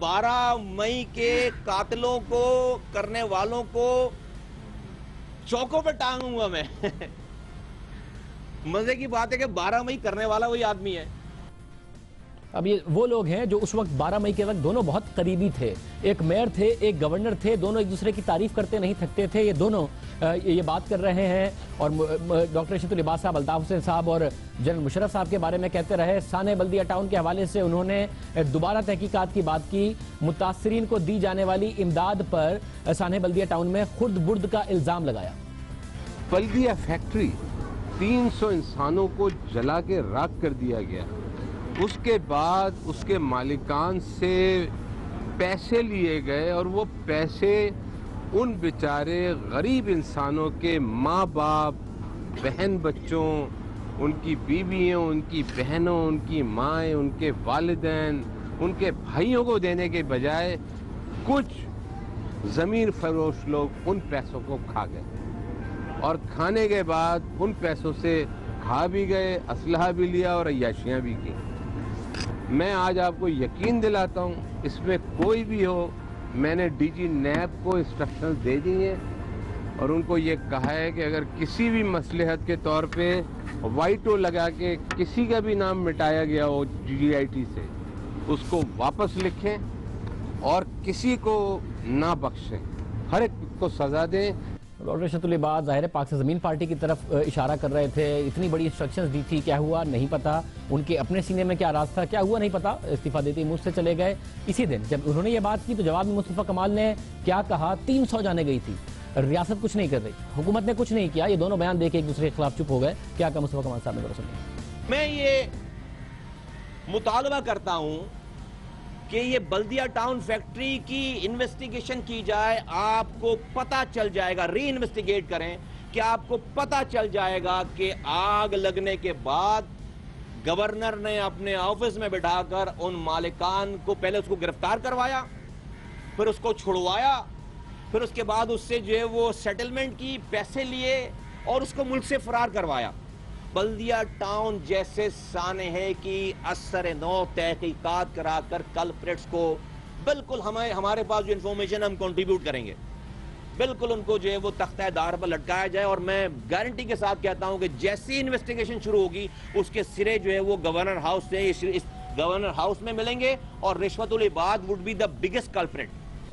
12 مئی کے قاتلوں کو کرنے والوں کو چوکوں پہ ٹانگوں گا میں مزے کی بات ہے کہ 12 مئی کرنے والا وہی آدمی ہے. اب یہ وہ لوگ ہیں جو اس وقت 12 مئی کے وقت دونوں بہت قریبی تھے. ایک میئر تھے، ایک گورنر تھے، دونوں ایک دوسرے کی تعریف کرتے نہیں تھکتے تھے. یہ دونوں یہ بات کر رہے ہیں اور ڈاکٹر رشید العباد صاحب، الطاف حسین صاحب اور جنرل مشرف صاحب کے بارے میں کہتے رہے. سانحہ بلدیہ ٹاؤن کے حوالے سے انہوں نے دوبارہ تحقیقات کی بات کی. متاثرین کو دی جانے والی امداد پر سانحہ بلدیہ ٹاؤن میں خرد برد کا الزام لگایا. بلدیہ فیکٹری 300 انسانوں کو جلا کے راکھ کر دیا گیا. اس کے بعد اس کے مالکان سے پیسے لیے گئے اور وہ پیسے ان بیچارے غریب انسانوں کے ماں باپ، بہن بچوں، ان کی بیویوں، ان کی بہنوں، ان کی مائیں، ان کے والدین، ان کے بھائیوں کو دینے کے بجائے کچھ زمین فروش لوگ ان پیسوں کو کھا گئے اور کھانے کے بعد ان پیسوں سے کھا بھی گئے، اسلحہ بھی لیا اور عیاشیاں بھی کی. میں آج آپ کو یقین دلاتا ہوں اس میں کوئی بھی ہو، میں نے ڈی جی نیب کو انسٹرکشن دے دی ہیں اور ان کو یہ کہا ہے کہ اگر کسی بھی مصلحت کے طور پہ وائٹو لگا کے کسی کا بھی نام مٹایا گیا ہو جی آئی ٹی سے، اس کو واپس لکھیں اور کسی کو نہ بخشیں، ہر ایک کو سزا دیں. ڈاکٹر رشید العباد ظاہر پاک سے زمین پارٹی کی طرف اشارہ کر رہے تھے. اتنی بڑی انسٹرکشنز دی تھی، کیا ہوا نہیں پتا. ان کے اپنے سینے میں کیا راز تھا، کیا ہوا نہیں پتا. استعفیٰ دیتے ہی مجھ سے چلے گئے. اسی دن جب انہوں نے یہ بات کی تو جواب میں مصطفیٰ کمال نے کیا کہا؟ 300 جانے گئی تھی، ریاست کچھ نہیں کر رہی، حکومت نے کچھ نہیں کیا. یہ دونوں بیان دے کے ایک دوسرے کے خلاف چپ ہو گئے. کیا کہا مصطفیٰ کمال صاحب نے؟ میں یہ مطالبہ کرتا ہوں کہ یہ بلدیہ ٹاؤن فیکٹری کی انویسٹیگیشن کی جائے. آپ کو پتہ چل جائے گا، ری انویسٹیگیٹ کریں کہ آپ کو پتہ چل جائے گا کہ آگ لگنے کے بعد گورنر نے اپنے آفس میں بٹھا کر ان مالکان کو پہلے اس کو گرفتار کروایا، پھر اس کو چھڑوایا، پھر اس کے بعد اس سے جو ہے وہ سیٹلمنٹ کی، پیسے لیے اور اس کو ملک سے فرار کروایا. بلدیہ ٹاؤن جیسے سانحہ کی اثر نو تحقیقات کرا کر کلپریٹس کو بالکل ہمارے پاس جو انفارمیشن ہم کنٹریبیوٹ کریں گے، بالکل ان کو جو ہے وہ تختہ دار پر لٹکایا جائے. اور میں گارنٹی کے ساتھ کہتا ہوں کہ جیسی انویسٹیگیشن شروع ہوگی اس کے سرے جو ہے وہ گورنر ہاؤس سے اس گورنر ہاؤس میں ملیں گے اور رشوت العباد would be the biggest culprit.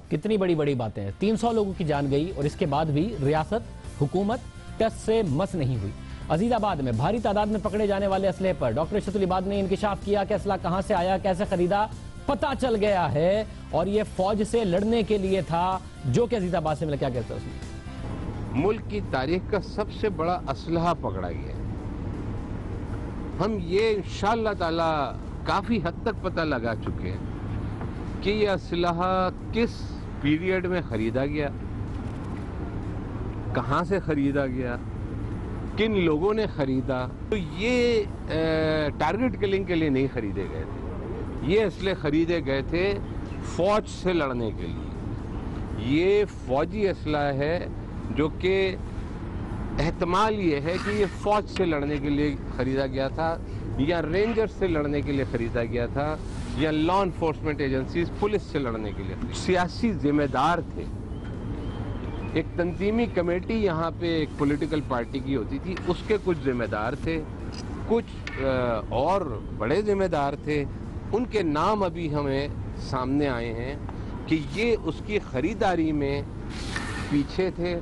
کتنی بڑی بڑی باتیں ہیں. 300 لوگوں کی جان گئی اور اس کے بعد بھی ریاست، حکومت ٹس سے مس نہیں ہوئی. عزیز آباد میں بھاری تعداد میں پکڑے جانے والے اسلحے پر ڈاکٹر رشید العباد نے انکشاف کیا کہ اسلحہ کہاں سے آیا، کیسے خریدا، پتہ چل گیا ہے اور یہ فوج سے لڑنے کے لیے تھا. جو کہ عزیز آباد سے ملا، کیا کہتا ہے اس میں؟ ملک کی تاریخ کا سب سے بڑا اسلحہ پکڑا گیا. ہم یہ انشاءاللہ تعالی کافی حد تک پتہ لگا چکے ہیں کہ یہ اسلحہ کس پیریڈ میں خریدا گیا، کہاں سے خریدا گیا، کن لوگوں نے خریدا. تو یہ ٹارگٹ کلنگ کے لیے نہیں خریدے گئے تھے. یہ اسلحے خریدے گئے تھے فوج سے لڑنے کے لیے. یہ فوجی اسلحہ ہے جو کہ احتمال یہ ہے کہ یہ فوج سے لڑنے کے لیے خریدا گیا تھا یا رینجر سے لڑنے کے لیے خریدا گیا تھا یا لا انفورسمنٹ ایجنسیز پولیس سے لڑنے کے لیے. سیاسی ذمہ دار تھے. ایک تنظیمی کمیٹی یہاں پہ ایک پولیٹیکل پارٹی کی ہوتی تھی، اس کے کچھ ذمہ دار تھے، کچھ اور بڑے ذمہ دار تھے. ان کے نام ابھی ہمیں سامنے آئے ہیں کہ یہ اس کی خریداری میں پیچھے تھے.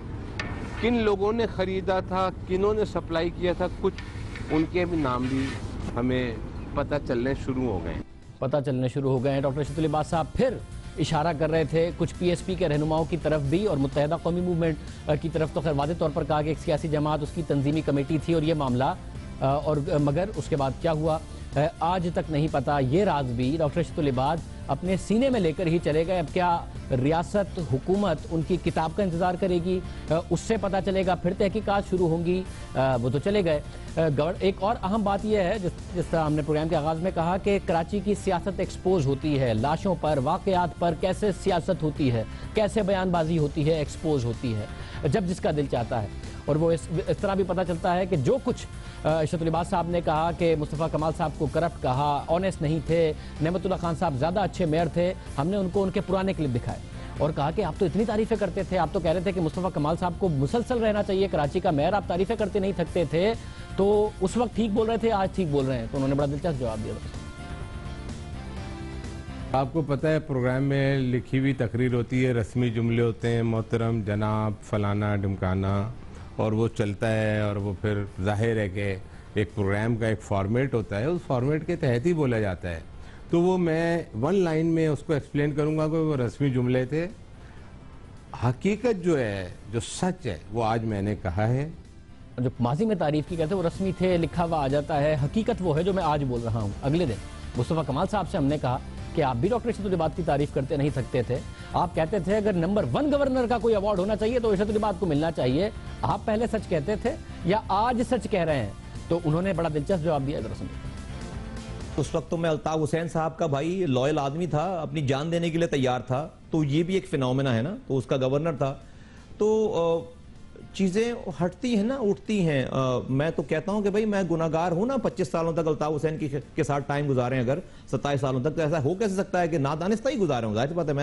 کن لوگوں نے خریدا تھا، کنہوں نے سپلائی کیا تھا، کچھ ان کے بھی نام بھی ہمیں پتہ چلنے شروع ہو گئے. ڈاکٹر رشید العباد صاحب پھر اشارہ کر رہے تھے کچھ پی ایس پی کے رہنماؤں کی طرف بھی اور متحدہ قومی موومنٹ کی طرف. تو خیر واضح طور پر کہا کہ ایک سیاسی جماعت، اس کی تنظیمی کمیٹی تھی اور یہ معاملہ اور مگر اس کے بعد کیا ہوا آج تک نہیں پتا. یہ راز بھی ڈاکٹر رشید العباد اپنے سینے میں لے کر ہی چلے گئے. اب کیا ریاست، حکومت ان کی کتاب کا انتظار کرے گی، اس سے پتہ چلے گا، پھر تحقیقات شروع ہوں گی. وہ تو چلے گئے. ایک اور اہم بات یہ ہے جس طرح ہم نے پروگرام کے آغاز میں کہا کہ کراچی کی سیاست ایکسپوز ہوتی ہے. لاشوں پر، واقعات پر کیسے سیاست ہوتی ہے، کیسے بیان بازی ہوتی ہے، ایکسپوز ہوتی ہے جب جس کا دل چاہتا ہے. اور وہ اس طرح بھی پتہ چلتا ہے کہ جو کچھ عشرت العباد صاحب نے کہا کہ مصطفیٰ کمال صاحب کو کرپٹ کہا، آنیسٹ نہیں تھے، نعمت اللہ خان صاحب زیادہ اچھے میئر تھے، ہم نے ان کو ان کے پرانے کلپ دکھائے اور کہا کہ آپ تو اتنی تعریفیں کرتے تھے، آپ تو کہہ رہے تھے کہ مصطفیٰ کمال صاحب کو مسلسل رہنا چاہیے کراچی کا میئر، آپ تعریفیں کرتے نہیں تھکتے تھے، تو اس وقت ٹھیک بول رہے تھے، آج ٹھیک بول رہے ہیں؟ تو انہوں نے بڑا دلچسپ جواب دیا۔ آپ کو پتہ ہے پروگرام میں لکھی ہوئی تقریر ہوتی ہے، رسمی جملے ہوتے ہیں، محترم، جناب، فلانا، ڈمکانا، اور وہ چلتا ہے، اور وہ پھر ظاہر ہے کہ ایک پروگرام کا ایک فارمیٹ ہوتا ہے، اس فارمیٹ کے تحت ہی بولا جاتا ہے۔ تو وہ میں ون لائن میں اس کو ایکسپلین کروں گا کہ وہ رسمی جملے تھے۔ حقیقت جو ہے، جو سچ ہے، وہ آج میں نے کہا ہے۔ جو ماضی میں تعریف کی کہتے ہیں وہ رسمی تھے، لکھا ہوا آ جاتا ہے، حقیقت وہ ہے جو میں آج بول رہا ہوں۔ اگلے دن مصطفیٰ کمال صاحب سے ہم نے کہا کہ آپ بھی ڈاکٹر عشرت العباد کی تعریف کرتے نہیں تھکتے تھے، آپ کہتے تھے اگر نمبر 1 گورنر کا کوئی ایوارڈ ہونا چاہیے تو عشرت العباد کو ملنا چاہیے، آپ پہلے سچ کہتے تھے یا آج سچ کہہ رہے ہیں؟ تو انہوں نے بڑا دلچسپ جواب دیا۔ اس وقت تو میں الطاف حسین صاحب کا بھائی لوئل آدمی تھا، اپنی جان دینے کے لیے تیار تھا، تو یہ بھی ایک فینومینا ہے نا، تو اس کا گورنر تھا، تو چیزیں ہٹتی ہیں نا، اٹھتی ہیں۔ میں تو کہتا ہوں کہ بھائی میں گناہگار ہوں نا، 25 سالوں تک الطاف حسین کے ساتھ ٹائم گزارے، اگر 27 سالوں تک، تو ایسا ہو کیسے سکتا ہے کہ نادانستہ ہی گزارے ہوں؟ ظاہر بات ہے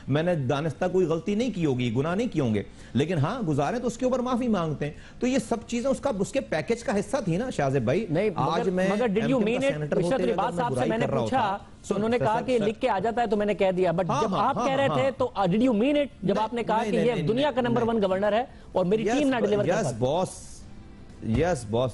میں نے دانستہ کوئی غلطی نہیں کی ہوگی، گناہ نہیں کیے ہوں گے، لیکن ہاں گزارے تو اس کے اوپر معافی مانگتے ہیں۔ تو یہ سب چیزیں اس کے پیکج کا حصہ تھی نا شاہزیب بھائی۔ آج میں ڈیڈ یو مین اٹ؟ عشرت العباد صاحب سے میں نے پوچھا تو انہوں نے کہا کہ یہ لکھ کے آ جاتا ہے تو میں نے کہہ دیا، بٹ جب آپ کہہ رہے تھے تو ڈیڈ یو مین اٹ؟ جب آپ نے کہا کہ یہ دنیا کا نمبر 1 گورنر ہے اور میری ٹیم نہ ڈیلیور کر سکتی؟ یس باس،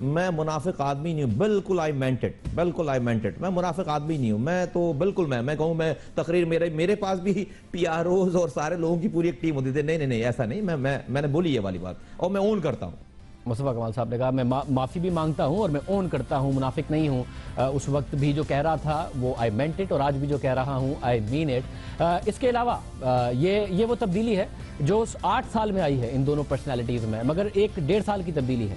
میں منافق آدمی نہیں ہوں، بالکل آئی مینٹ اٹ، میں منافق آدمی نہیں ہوں، میں تو بالکل میں کہوں، میں تقریر میرے پاس بھی پی آر اوز اور سارے لوگوں کی پوری ایک ٹیم ہوتی تھی، نہیں ایسا نہیں، میں نے بولی یہ والی بات اور میں اون کرتا ہوں۔ مصطفیٰ کمال صاحب نے کہا میں معافی بھی مانگتا ہوں اور میں اون کرتا ہوں، منافق نہیں ہوں، اس وقت بھی جو کہہ رہا تھا وہ آئی مینٹ اٹ، اور آج بھی جو کہہ رہا ہوں آئی مین اٹ۔ اس کے علاوہ یہ وہ تبدیلی ہے جو 8 سال میں آئی ہے ان دونوں پرسنالٹیز میں، مگر 1.5 سال کی تبدیلی ہے۔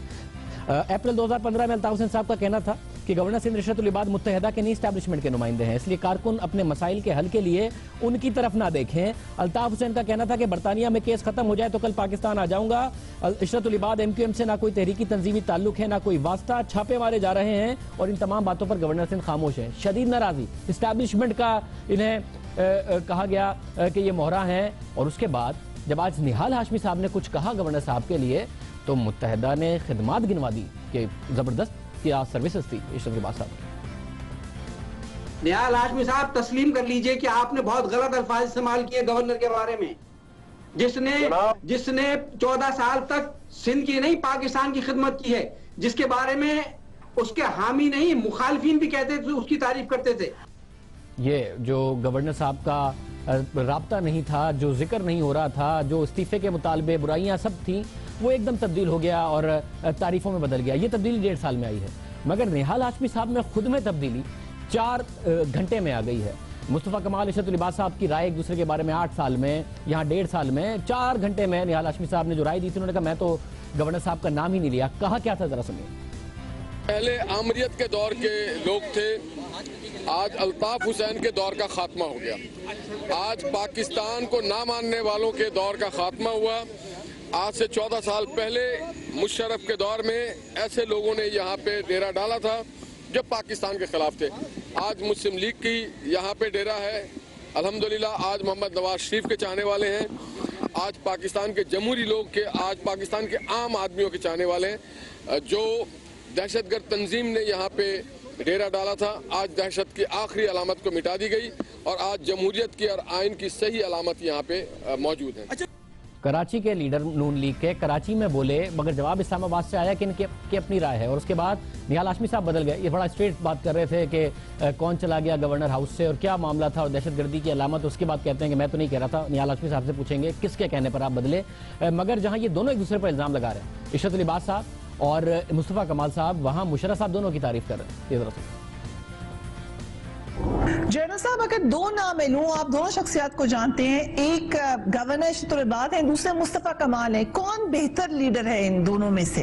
اپریل 2015 میں الطاف حسین صاحب کا کہنا تھا کہ گورنر سندھ عشرت العباد متحدہ کے نہیں اسٹیبلشمنٹ کے نمائندے ہیں، اس لیے کارکن اپنے مسائل کے حل کے لیے ان کی طرف نہ دیکھیں۔ الطاف حسین کا کہنا تھا کہ برطانیہ میں کیس ختم ہو جائے تو کل پاکستان آ جاؤں گا۔ عشرت العباد ایم کیو ایم سے نہ کوئی تحریکی تنظیمی تعلق ہے، نہ کوئی واسطہ، چھاپے مارے جا رہے ہیں اور ان تمام باتوں پر گورنر سندھ خاموش ہیں۔ شدید ناراضی اسٹیبلشمنٹ کا انہیں کہا گیا کہ یہ مہرہ ہیں، اور اس کے بعد جب آج نہال ہاشمی صاحب نے کچھ کہا گورنر صاحب کے لیے تو متحدہ نے خدمات گنوا دی کہ زبردست کیا سروسز تھی عشرت العباد صاحب کی۔ نہال ہاشمی صاحب تسلیم کر لیجئے کہ آپ نے بہت غلط الفاظ استعمال کیے گورنر کے بارے میں، جس نے 14 سال تک سندھ کی نہیں پاکستان کی خدمت کی ہے، جس کے بارے میں اس کے حامی نہیں مخالفین بھی کہتے تھے، اس کی تعریف کرتے تھے۔ یہ جو گورنر صاحب کا رابطہ نہیں تھا، جو ذکر نہیں ہو رہا تھا، جو استعفے کے مطالبے، برائیاں سب تھیں، وہ ایک دم تبدیل ہو گیا اور تعریفوں میں بدل گیا۔ یہ تبدیلی 1.5 سال میں آئی ہے، مگر نہال ہاشمی صاحب میں خود میں تبدیلی 4 گھنٹے میں آ گئی ہے۔ مصطفیٰ کمال عشرت العباد صاحب کی رائے ایک دوسرے کے بارے میں 8 سال میں، یہاں 1.5 سال میں 4 گھنٹے میں نہال ہاشمی صاحب نے جو رائے دی تھی، انہوں نے کہا میں تو گورنر صاحب کا نام ہی نہیں لیا۔ کہا کیا تھا ذرا سنیے۔ پہلے آمریت کے دور کے لوگ تھے، آج الطاف حسین کے دور کا خاتمہ ہو گیا، آج پاکستان کو نہ ماننے والوں کے دور کا خاتمہ ہوا۔ آج سے 14 سال پہلے مشرف کے دور میں ایسے لوگوں نے یہاں پہ ڈیرا ڈالا تھا جو پاکستان کے خلاف تھے۔ آج مسلم لیگ کی یہاں پہ ڈیرا ہے، الحمدللہ آج محمد نواز شریف کے چاہنے والے ہیں، آج پاکستان کے جمہوری لوگ کے، آج پاکستان کے عام آدمیوں کے چاہنے والے ہیں۔ جو دہشت گرد تنظیم نے یہاں پہ ڈیرا ڈالا تھا، آج دہشت کی آخری علامت کو مٹا دی گئی اور آج جمہوریت کی اور آئین کی صحیح علامت یہاں پہ موجود ہے۔ کراچی کے لیڈر نون لیگ کے کراچی میں بولے، مگر جواب اسلام آباد سے آیا کہ ان کی اپنی رائے ہے، اور اس کے بعد نہال ہاشمی صاحب بدل گئے۔ یہ بڑا اسٹریٹ بات کر رہے تھے کہ کون چلا گیا گورنر ہاؤس سے اور کیا معاملہ تھا اور دہشت گردی کی علامت، اس کے بعد کہتے ہیں کہ میں تو نہیں کہہ رہا تھا۔ نہال ہاشمی صاحب سے پوچھیں گے کس کے کہنے پر آپ بدلے، مگر جہاں یہ دونوں ایک دوسرے پر الزام لگا رہے ہیں، عشرت العباد صاحب اور مصطفیٰ کمال صاحب، وہاں مشرف صاحب دونوں کی تعریف کر رہے ہیں۔ یہ ذرا جنرل صاحب اگر 2 نام لوں، آپ دونوں شخصیات کو جانتے ہیں، ایک گورنر عشرت العباد ہے، دوسرے مصطفیٰ کمال ہے، کون بہتر لیڈر ہے ان دونوں میں سے؟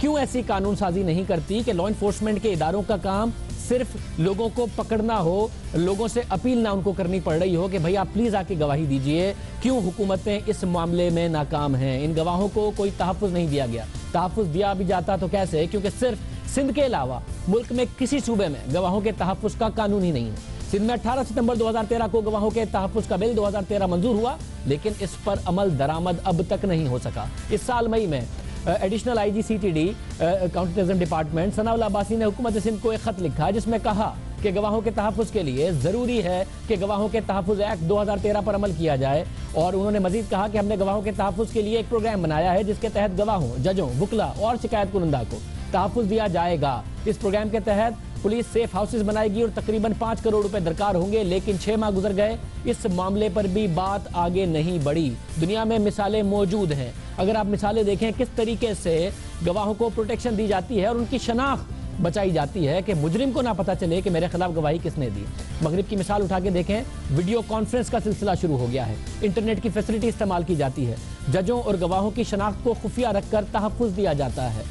کیوں ایسی قانون سازی نہیں کرتی کہ لا انفورسمنٹ کے اداروں کا کام صرف لوگوں کو پکڑنا ہو, لوگوں سے اپیل نہ ان کو کرنی پڑ رہی ہو کہ بھئی آپ پلیز آ کے گواہی دیجئے. کیوں حکومتیں اس معاملے میں ناکام ہیں؟ ان گواہوں کو کوئی تحفظ نہیں دیا گیا. تحفظ دیا بھی جاتا تو کیسے؟ کیونکہ صرف سندھ کے علاوہ ملک میں کسی صوبے میں گواہوں کے تحفظ کا قانون ہی نہیں ہے. سندھ میں 18 ستمبر 2013 کو گواہوں کے تحفظ کا بل 2013 منظور ہوا, لیکن اس پر عمل درآمد اب تک نہیں ہو سکا. اس سال مئی میں additional I G C T D counter terrorism department Sanaullah Abbasi نے حکومت سندھ کو ایک خط لکھا جس میں کہا کہ گواہوں کے تحفظ کے لیے ضروری ہے کہ گواہوں کے تحفظ ایکٹ 2013 پر عمل کیا جائے. اور انہوں نے مزید کہا کہ ہم نے گواہوں کے تحفظ کے لیے ایک پروگرام بنایا ہے جس کے تحت گواہوں, ججوں, وکلا اور شکایت کنندہ کو تحفظ دیا جائے گا. اس پروگرام کے تحت پولیس سیف ہاؤسز بنائے گی اور تقریباً 5 کروڑ روپے درکار ہوں گے, لیکن 6 ماہ گزر گئے, اس معاملے پر بھی بات آگے نہیں بڑھی. دنیا میں مثالیں موجود ہیں. اگر آپ مثالیں دیکھیں کس طریقے سے گواہوں کو پروٹیکشن دی جاتی ہے اور ان کی شناخت بچائی جاتی ہے کہ مجرم کو نہ پتہ چلے کہ میرے خلاف گواہی کس نے دی. مغرب کی مثال اٹھا کے دیکھیں, ویڈیو کانفرنس کا سلسلہ شروع ہو گیا ہے, انٹرنیٹ کی فیسلٹی استعمال کی جاتی ہے, ججوں اور گواہوں کی شناخت کو خفیہ رکھ کر تحفظ دیا جاتا ہے.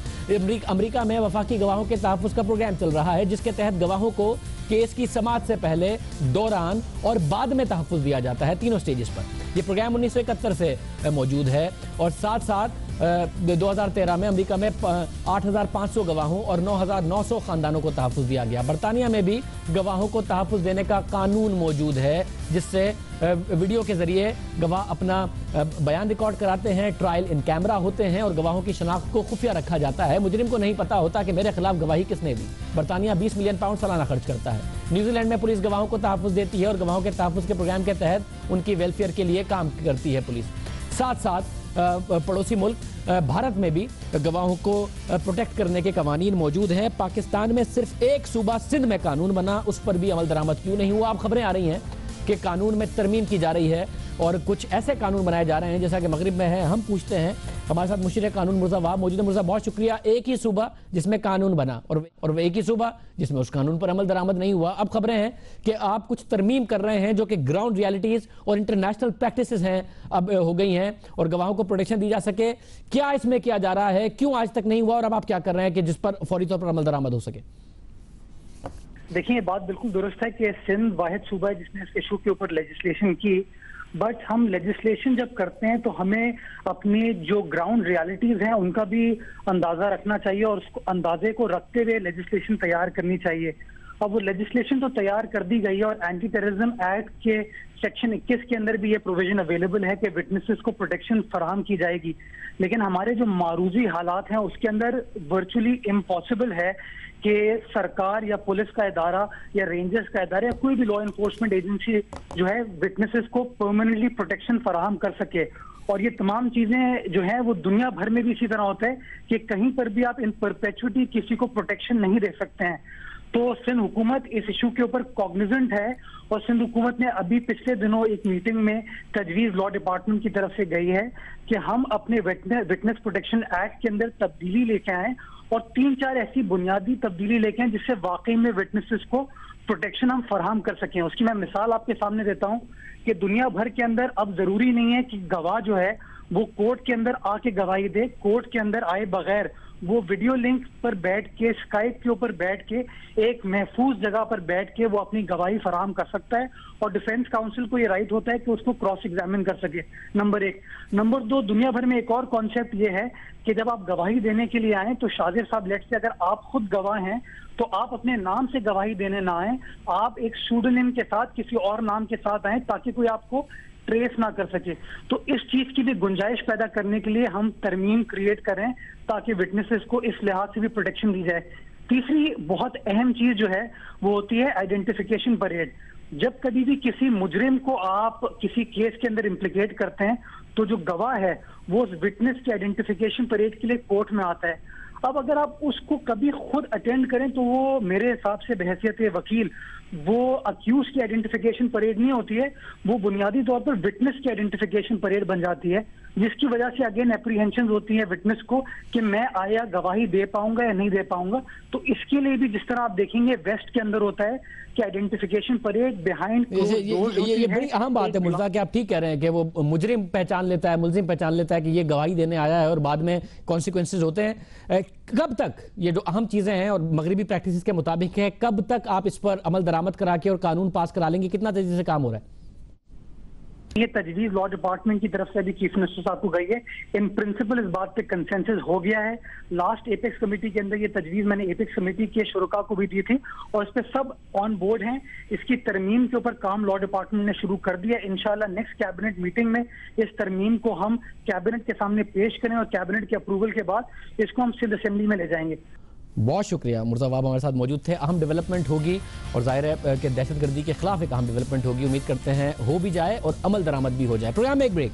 امریکہ میں وفاقی گواہوں کے تحفظ کا پروگرام چل رہا ہے جس کے تحت گواہوں کو کیس کی سماعت سے پہلے, دوران اور بعد میں تحفظ دیا جاتا ہے, تینوں سٹیجز پر. یہ پروگرام 1971 سے موجود ہے اور ساتھ ساتھ 2013 میں امریکہ میں 8,500 گواہوں اور 9,900 خاندانوں کو تحفظ دیا گیا. برطانیہ میں بھی گواہوں کو تحفظ دینے کا قانون موجود ہے جس سے ویڈیو کے ذریعے گواہ اپنا بیان ریکارڈ کراتے ہیں, ٹرائل ان کیمرہ ہوتے ہیں اور گواہوں کی شناخت کو خفیہ رکھا جاتا ہے. مجرم کو نہیں پتا ہوتا کہ میرے خلاف گواہی کس نے دی. برطانیہ 20 ملین پاؤنڈ سالانہ خرچ کرتا ہے. نیوزی لینڈ میں پولیس گواہوں کو تحفظ دیتی ہے اور گواہوں کے تحفظ کے پروگرام کے تحت ان کی ویلفیئر کے لیے کام کرتی ہے پولیس. ساتھ ساتھ پڑوسی ملک بھارت میں بھی گواہوں کو پروٹیکٹ کرنے کے قوانین موجود ہیں. پاکستان میں صرف ایک صوبہ سندھ میں قانون بنا, اس پر بھی عمل درآمد کیوں نہیں ہوا؟ اب خبریں آ رہی ہیں کہ قانون میں ترمیم کی جا رہی ہے اور کچھ ایسے قانون بنائے جا رہے ہیں جیسا کہ مغرب میں ہے. ہم پوچھتے ہیں, ہمارے ساتھ مشیر قانون مرزا وہاب موجود ہے. مرزا بہت شکریہ. ایک ہی صوبہ جس میں قانون بنا اور وہ ایک ہی صوبہ جس میں اس قانون پر عمل درآمد نہیں ہوا. اب خبریں ہیں کہ آپ کچھ ترمیم کر رہے ہیں جو کہ گراؤنڈ ریالٹیز اور انٹرنیشنل پریکٹسز ہیں اب ہو گئی ہیں اور گواہوں کو پروٹیکشن دی جا سکے. کیا اس میں کیا جا رہا ہے, کیوں آج تک نہیں ہوا اور اب آپ کیا کر رہے ہیں کہ جس پر فوری طور پر عمل درآمد ہو سکے؟ دیکھیں, یہ بات بالکل درست ہے کہ سندھ واحد صوبہ ہے جس نے اس ایشو کے اوپر لیجسلیشن کی, بٹ ہم لیجسلیشن جب کرتے ہیں تو ہمیں اپنی جو گراؤنڈ ریالٹیز ہیں ان کا بھی اندازہ رکھنا چاہیے اور اس کو اندازے کو رکھتے ہوئے لیجسلیشن تیار کرنی چاہیے. اب وہ لیجسلیشن تو تیار کر دی گئی ہے اور اینٹی ٹیررزم ایکٹ کے سیکشن 21 کے اندر بھی یہ پروویژن اویلیبل ہے کہ وٹنسز کو پروٹیکشن فراہم کی جائے گی, لیکن ہمارے جو معروضی حالات ہیں اس کے اندر ورچولی امپاسبل ہے کہ سرکار یا پولیس کا ادارہ یا رینجرز کا ادارہ یا کوئی بھی لا انفورسمنٹ ایجنسی جو ہے وٹنسز کو پرماننٹلی پروٹیکشن فراہم کر سکے. اور یہ تمام چیزیں جو ہیں وہ دنیا بھر میں بھی اسی طرح ہوتا ہے کہ کہیں پر بھی آپ ان پرپیچوٹی کسی کو پروٹیکشن نہیں دے سکتے ہیں. تو سندھ حکومت اس ایشو کے اوپر کوگنیزنٹ ہے اور سندھ حکومت نے ابھی پچھلے دنوں ایک میٹنگ میں تجویز لا ڈپارٹمنٹ کی طرف سے گئی ہے کہ ہم اپنے وٹنس پروٹیکشن ایکٹ کے اندر تبدیلی لے کے آئیں اور 3-4 ایسی بنیادی تبدیلی لے کے آئیں جس سے واقعی میں وٹنسز کو پروٹیکشن ہم فراہم کر سکیں. اس کی میں مثال آپ کے سامنے دیتا ہوں کہ دنیا بھر کے اندر اب ضروری نہیں ہے کہ گواہ جو ہے وہ کورٹ کے اندر آ کے گواہی دے, کورٹ کے اندر آئے بغیر وہ ویڈیو لنک پر بیٹھ کے, اسکائپ کے اوپر بیٹھ کے, ایک محفوظ جگہ پر بیٹھ کے وہ اپنی گواہی فراہم کر سکتا ہے اور ڈیفینس کاؤنسل کو یہ رائٹ ہوتا ہے کہ اس کو کراس ایگزامن کر سکے. نمبر 1. نمبر 2, دنیا بھر میں ایک اور کانسیپٹ یہ ہے کہ جب آپ گواہی دینے کے لیے آئیں تو شاذر صاحب لیٹ سے اگر آپ خود گواہ ہیں تو آپ اپنے نام سے گواہی دینے نہ آئیں, آپ ایک سوڈونیم کے ساتھ کسی اور نام کے ساتھ آئیں تاکہ کوئی آپ کو ٹریس نہ کر سکے. تو اس چیز کی بھی گنجائش پیدا کرنے کے لیے ہم ترمیم کریٹ کریں تاکہ وٹنسز کو اس لحاظ سے بھی پروٹیکشن دی جائے. تیسری بہت اہم چیز جو ہے وہ ہوتی ہے آئیڈینٹیفیکیشن پریڈ. جب کبھی بھی کسی مجرم کو آپ کسی کیس کے اندر امپلیکیٹ کرتے ہیں تو جو گواہ ہے وہ اس وٹنس کی آئیڈینٹیفیکیشن پریڈ کے لیے کورٹ میں آتا ہے. اب اگر آپ اس کو کبھی خود اٹینڈ کریں تو وہ میرے حساب سے بحیثیت وکیل وہ اکیوز کی آئیڈینٹیفیکیشن پریڈ نہیں ہوتی ہے, وہ بنیادی طور پر وٹنس کی آئیڈینٹیفیکیشن پریڈ بن جاتی ہے. جس کی وجہ سے اگین اپریہنشنز ہوتی ہیں وٹنس کو کہ میں آیا گواہی دے پاؤں گا یا نہیں دے پاؤں گا. تو اس کے لیے بھی جس طرح آپ دیکھیں گے ویسٹ کے اندر ہوتا ہے کہ آئیڈینٹیفیکیشن پریڈ بیہائنڈ یہ بڑی اہم بات ہے مرزا کہ آپ ٹھیک کہہ رہے ہیں کہ وہ مجرم پہچان لیتا ہے, ملزم پہچان لیتا ہے کہ یہ گواہی دینے آیا ہے اور بعد میں کانسیکوینسز ہوتے ہیں. کب تک یہ جو اہم چیزیں ہیں اور مغربی پریکٹسز کے مطابق ہے, کب تک آپ اس پر عمل درآمد کرا کے اور قانون پاس کرا لیں گے؟ کتنا تیزی سے کام ہو رہا ہے؟ یہ تجویز لا ڈپارٹمنٹ کی طرف سے بھی چیف منسٹر صاحب کو گئی ہے. ان پرنسپل اس بات پہ کنسنسس ہو گیا ہے. لاسٹ ایپیکس کمیٹی کے اندر یہ تجویز میں نے ایپیکس کمیٹی کے شرکاء کو بھی دی تھی اور اس پہ سب آن بورڈ ہیں. اس کی ترمیم کے اوپر کام لا ڈپارٹمنٹ نے شروع کر دیا. انشاءاللہ نیکسٹ کیبنٹ میٹنگ میں اس ترمیم کو ہم کیبنٹ کے سامنے پیش کریں اور کیبنٹ کے اپروول کے بعد اس کو ہم سندھ اسمبلی میں لے جائیں گے. بہت شکریہ مرزا وہاب ہمارے ساتھ موجود تھے. اہم ڈیولپمنٹ ہوگی اور ظاہر ہے کہ دہشت گردی کے خلاف ایک اہم ڈیولپمنٹ ہوگی. امید کرتے ہیں ہو بھی جائے اور عمل درآمد بھی ہو جائے. پروگرام میں ایک بریک,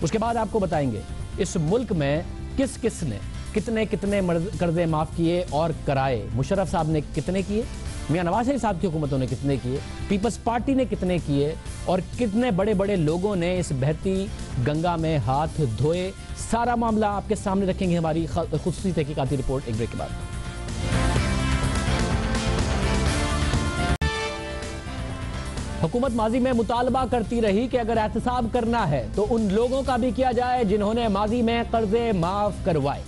اس کے بعد آپ کو بتائیں گے اس ملک میں کس کس نے کتنے قرضے معاف کیے اور کرائے. مشرف صاحب نے کتنے کیے, میاں نواز شریف صاحب کی حکومتوں نے کتنے کیے, پیپلز پارٹی نے کتنے کیے اور کتنے بڑے بڑے لوگوں نے اس بہتی گنگا میں ہاتھ دھوئے. سارا معاملہ آپ کے سامنے رکھیں گے ہماری خصوصی تحقیقاتی رپورٹ ایک بریک کے بعد. حکومت ماضی میں مطالبہ کرتی رہی کہ اگر احتساب کرنا ہے تو ان لوگوں کا بھی کیا جائے جنہوں نے ماضی میں قرضے معاف کروائے.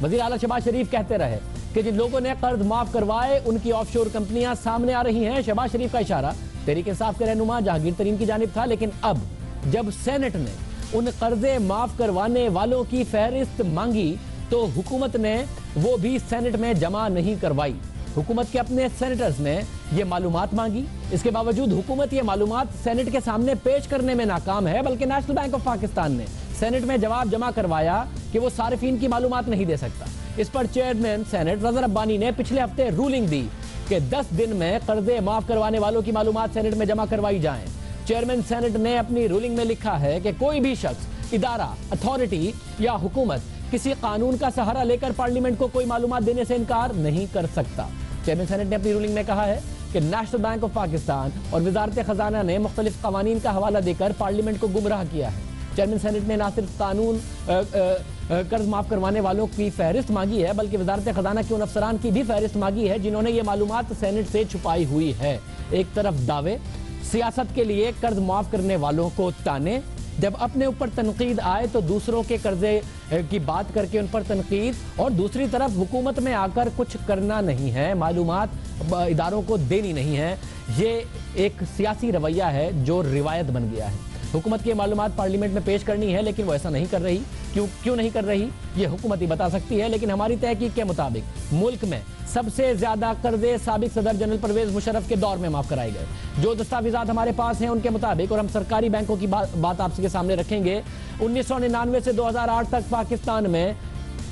وزیر اعلیٰ شہباز شریف کہتے رہے کہ جن لوگوں نے قرض معاف کروائے ان کی آف شور کمپنیاں سامنے آ رہی ہیں. شہباز شریف کا اشارہ تحریک انصاف کے رہنما جہانگیر ترین کی جانب تھا, لیکن اب جب سینٹ نے ان قرضے معاف کروانے والوں کی فہرست مانگی تو حکومت نے وہ بھی سینٹ میں جمع نہیں کروائی. حکومت کے اپنے سینیٹرز نے یہ معلومات مانگی, اس کے باوجود حکومت یہ معلومات سینٹ کے سامنے پیش کرنے میں ناکام ہے, بلکہ نیشنل بینک آف پاکستان نے سینٹ میں جواب جمع کروایا کہ وہ صارفین کی معلومات نہیں دے سکتا. اس پر چیئرمین سینٹ رضا ربانی نے پچھلے ہفتے رولنگ دی کہ 10 دن میں قرضے معاف کروانے والوں کی معلومات سینٹ میں جمع کروائی جائیں. چیئرمین سینٹ نے اپنی رولنگ میں لکھا ہے کہ کوئی بھی شخص, ادارہ, اتھارٹی یا حکومت کسی قانون کا سہارا لے کر پارلیمنٹ کو کوئی معلومات دینے سے انکار نہیں کر سکتا. چیئرمین سینٹ نے اپنی رولنگ میں کہا ہے کہ نیشنل بینک آف پاکستان اور وزارت خزانہ نے مختلف قوانین کا حوالہ دے کر پارلیمنٹ کو گمراہ کیا ہے. چیئرمین سینٹ نے نہ صرف قانون قرض معاف کروانے والوں کی فہرست مانگی ہے بلکہ وزارت خزانہ کے ان افسران کی بھی فہرست مانگی ہے جنہوں نے یہ معلومات سینٹ سے چھپائی ہوئی ہے. ایک طرف دعوے, سیاست کے لیے قرض معاف کرنے والوں کو تانے, جب اپنے اوپر تنقید آئے تو دوسروں کے قرضے کی بات کر کے ان پر تنقید, اور دوسری طرف حکومت میں آ کر کچھ کرنا نہیں ہے, معلومات اداروں کو دینی نہیں ہے. یہ ایک سیاسی رویہ ہے جو روایت بن گیا ہے. حکومت کی معلومات پارلیمنٹ میں پیش کرنی ہے لیکن وہ ایسا نہیں کر رہی. کیوں نہیں کر رہی یہ حکومت ہی بتا سکتی ہے, لیکن ہماری تحقیق کے مطابق ملک میں سب سے زیادہ قرضے سابق صدر جنرل پرویز مشرف کے دور میں معاف کرائے گئے. جو دستاویزات ہمارے پاس ہیں ان کے مطابق, اور ہم سرکاری بینکوں کی بات آپ کے سامنے رکھیں گے, 1999 سے 2008 تک پاکستان میں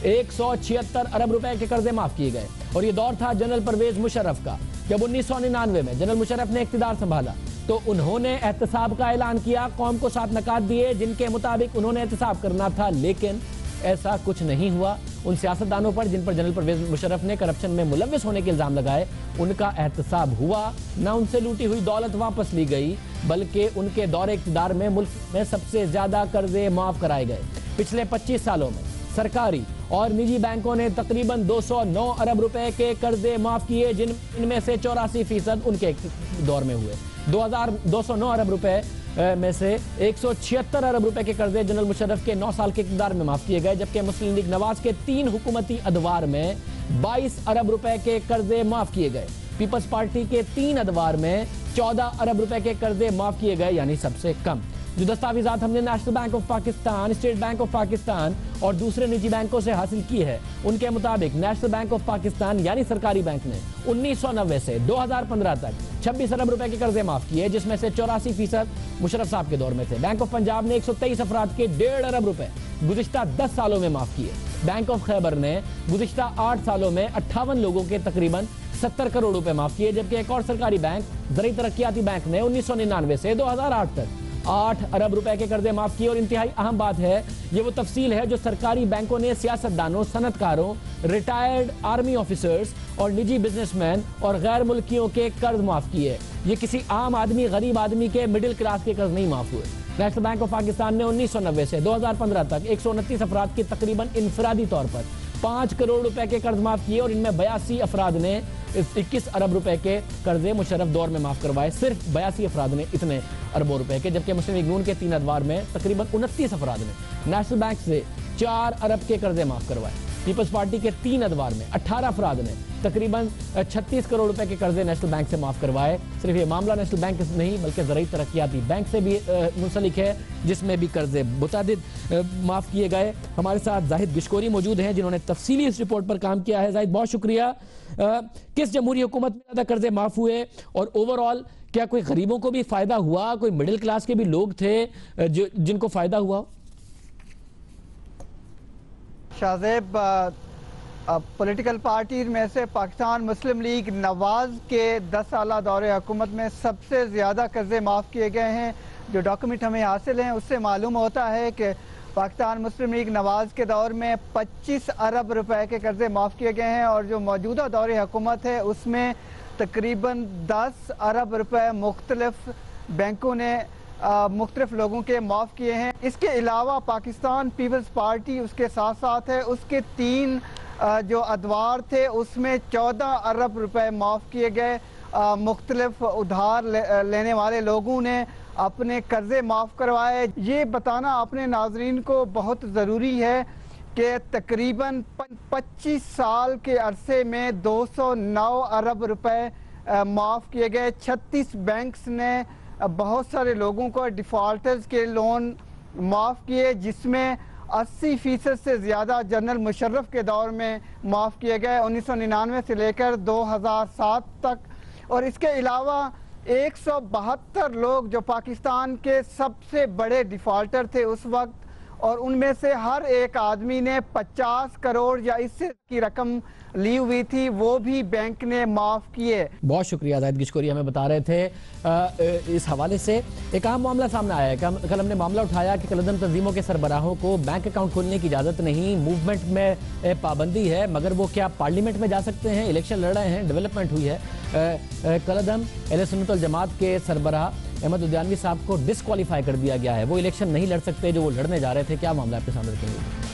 176 ارب روپے کے قرضے معاف کیے گئے. اور یہ دور تھا جنرل پرویز مشرف کا. جب 1999 میں جنرل مشرف نے اقتدار سنبھالا تو انہوں نے احتساب کا اعلان کیا, قوم کو 7 نکات دیے جن کے مطابق انہوں نے احتساب کرنا تھا, لیکن ایسا کچھ نہیں ہوا. ان سیاستدانوں پر جن پر جنرل پرویز مشرف نے کرپشن میں ملوث ہونے کے الزام لگائے, ان کا احتساب ہوا, نہ ان سے لوٹی ہوئی دولت واپس لی گئی, بلکہ ان کے دور اقتدار میں ملک میں سب سے زیادہ قرضے معاف کرائے گئے. پچھلے 25 سالوں میں سرکاری اور نجی بینکوں نے تقریباً 209 ارب روپے کے قرضے معاف کیے, جن میں سے 84% ان کے دور میں ہوئے. 209 ارب روپے میں سے 176 ارب روپے کے قرضے جنرل مشرف کے 9 سال کے اقتدار میں معاف کیے گئے, جبکہ مسلم لیگ نواز کے 3 حکومتی ادوار میں 22 ارب روپے کے قرضے معاف کیے گئے. پیپلز پارٹی کے 3 ادوار میں 14 ارب روپے کے قرضے معاف کیے گئے, یعنی سب سے کم. جو دستاویزات ہم نے national bank of Pakistan, state bank of Pakistan اور دوسرے نجی بینکوں سے حاصل کی ہے, ان کے مطابق نیشنل بینک آف پاکستان یعنی سرکاری بینک نے 1990 سے 2015 تک 26 ارب روپے کے قرضے معاف کیے, جس میں سے 84% مشرف صاحب کے دور میں تھے. بینک آف پنجاب نے 123 افراد کے 1.5 ارب روپے گزشتہ 10 سالوں میں معاف کیے. بینک آف خیبر نے گزشتہ 8 سالوں میں 58 لوگوں کے تقریباً 70 کروڑ روپے معاف کیے, جبکہ ایک اور سرکاری بینک زرعی ترقیاتی بینک نے 1999 سے 2008 تک 8 ارب روپے کے قرضے معاف کیے. اور انتہائی اہم بات ہے, یہ وہ تفصیل ہے جو سرکاری بینکوں نے سیاستدانوں, صنعتکاروں, ریٹائرڈ آرمی آفیسرز اور نجی بزنس مین اور غیر ملکیوں کے قرض معاف کیے. یہ کسی عام آدمی, غریب آدمی کے, مڈل کلاس کے قرض نہیں معاف ہوئے. نیشنل بینک آف پاکستان نے 1990 سے 2015 تک 129 افراد کی تقریباً انفرادی طور پر 5 کروڑ روپے کے قرض معاف کیے اور ان میں 82 افراد نے 21 ارب روپے کے قرضے مشرف دور میں معاف کروائے. صرف 82 افراد نے اتنے اربوں روپے کے, جبکہ مسلم لیگ نون کے 3 ادوار میں تقریباً 29 افراد نے نیشنل بینک سے 4 ارب کے قرضے معاف کروائے. پیپلز پارٹی کے 3 ادوار میں 18 افراد نے تقریباً 36 کروڑ روپے کے قرضے نیشنل بینک سے معاف کروائے. صرف یہ معاملہ نیشنل بینک سے نہیں بلکہ زرعی ترقیاتی بینک سے بھی منسلک ہے, جس میں بھی قرضے متعدد معاف کیے گئے. ہمارے ساتھ زاہد گشکوری موجود ہیں جنہوں نے تفصیلی اس رپورٹ پر کام کیا ہے. زاہد, بہت شکریہ. کس جمہوری حکومت میں زیادہ قرضے معاف ہوئے اور اوورآل کیا کوئی غریبوں کو بھی فائدہ ہوا, کوئی مڈل کلاس کے بھی لوگ تھے جن کو فائدہ ہوا؟ شاہزیب, پولیٹیکل پارٹیز میں سے پاکستان مسلم لیگ نواز کے 10 سالہ دور حکومت میں سب سے زیادہ قرضے معاف کیے گئے ہیں. جو ڈاکومنٹ ہمیں حاصل ہیں اس سے معلوم ہوتا ہے کہ پاکستان مسلم لیگ نواز کے دور میں 25 ارب روپے کے قرضے معاف کیے گئے ہیں, اور جو موجودہ دور حکومت ہے اس میں تقریباً 10 ارب روپے مختلف بینکوں نے مختلف لوگوں کے معاف کیے ہیں. اس کے علاوہ پاکستان پیپلز پارٹی اس کے ساتھ ساتھ ہے, اس کے 3 جو ادوار تھے اس میں 14 ارب روپے معاف کیے گئے. مختلف ادھار لینے والے لوگوں نے اپنے قرضے معاف کروائے. یہ بتانا اپنے ناظرین کو بہت ضروری ہے کہ تقریباً 25 سال کے عرصے میں 209 ارب روپے معاف کیے گئے. 36 بینکس نے بہت سارے لوگوں کو ڈیفالٹرز کے لون معاف کیے, جس میں 80% سے زیادہ جنرل مشرف کے دور میں معاف کیے گئے 1999 سے لے کر 2007 تک. اور اس کے علاوہ 172 لوگ جو پاکستان کے سب سے بڑے ڈیفالٹر تھے اس وقت, اور ان میں سے ہر ایک آدمی نے 50 کروڑ یا اس سے کی رقم لی ہوئی تھی, وہ بھی بینک نے معاف کیے. بہت شکریہ زاہد گشکوری, ہمیں بتا رہے تھے اس حوالے سے. ایک عام معاملہ سامنے آیا ہے. کل ہم نے معاملہ اٹھایا کہ کلدم تنظیموں کے سربراہوں کو بینک اکاؤنٹ کھولنے کی اجازت نہیں, موومنٹ میں پابندی ہے, مگر وہ کیا پارلیمنٹ میں جا سکتے ہیں؟ الیکشن لڑ رہے ہیں, ڈیولپمنٹ ہوئی ہے. کلدم اہل سنت الجماعت کے سربراہ احمد ادیانوی صاحب کو ڈسکوالیفائی کر دیا گیا ہے, وہ الیکشن نہیں لڑ سکتے جو وہ لڑنے جا رہے تھے. کیا معاملہ آپ کے سامنے رکھیں گے؟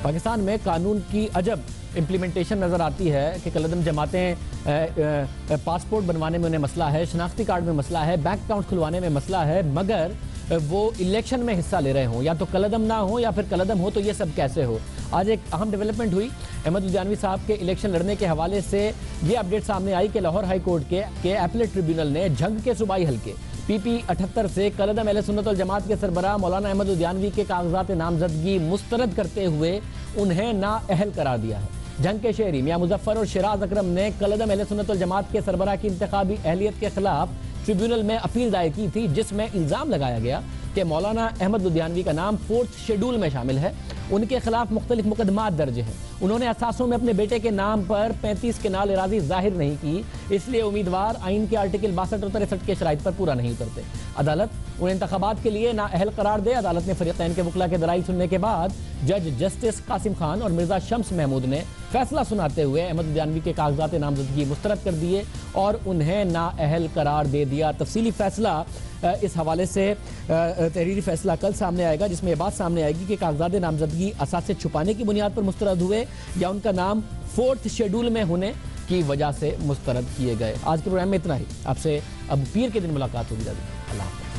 پاکستان میں قانون کی عجب امپلیمنٹیشن نظر آتی ہے کہ کلدم جماعتیں پاسپورٹ بنوانے میں انہیں مسئلہ ہے, شناختی کارڈ میں مسئلہ ہے, بینک اکاؤنٹ کھلوانے میں مسئلہ ہے, مگر وہ الیکشن میں حصہ لے رہے ہوں. یا تو کلدم نہ ہو یا پھر کلدم ہو, تو یہ سب کیسے ہو؟ آج ایک اہم ڈیولپمنٹ ہوئی. احمد ادیانوی صاحب کے الیکشن لڑنے کے حوالے سے یہ اپڈیٹ سامنے آئی کہ لاہور ہائی کورٹ کے ایپلیٹ ٹریبیونل نے جھنگ کے صوبائی حلقے PP 78 سے کلدم اہل سنت الجماعت کے سربراہ مولانا احمد ادیانوی کے کاغذات نامزدگی مسترد کرتے ہوئے انہیں نااہل قرار دیا ہے. جنگ کے شہری میاں مظفر اور شراز اکرم نے کلدم اہل سنت الجماعت کے سربراہ کی انتخابی اہلیت کے خلاف ٹریبیونل میں اپیل دائر کی تھی, جس میں الزام لگایا گیا کہ مولانا احمد ادیانوی کا نام 4th شیڈول میں شامل ہے. ان کے خلاف مختلف مقدمات درج ہیں. انہوں نے اثاثوں میں اپنے بیٹے کے نام پر 35 کنال اراضی ظاہر نہیں کی, اس لیے امیدوار آئین کے آرٹیکل 62 اور 63 کے شرائط پر پورا نہیں اترتے. عدالت انہیں انتخابات کے لیے نااہل قرار دے. عدالت نے فریقین کے وکلا کے دلائل سننے کے بعد جج جسٹس قاسم خان اور مرزا شمس محمود نے فیصلہ سناتے ہوئے احمد ادیانوی کے کاغذات نامزدگی مسترد کر دیے اور انہیں نااہل قرار دے دیا. تفصیلی فیصلہ اس حوالے سے تحریری فیصلہ کل سامنے آئے گا, جس میں یہ بات سامنے آئے گی کہ کاغذات نامزدگی اثاثے چھپانے کی بنیاد پر مسترد ہوئے یا ان کا نام 4th شیڈول میں ہونے کی وجہ سے مسترد کیے گئے. آج کے پروگرام میں اتنا ہی. آپ سے اب پیر کے دن ملاقات ہوگی. اللہ حافظ.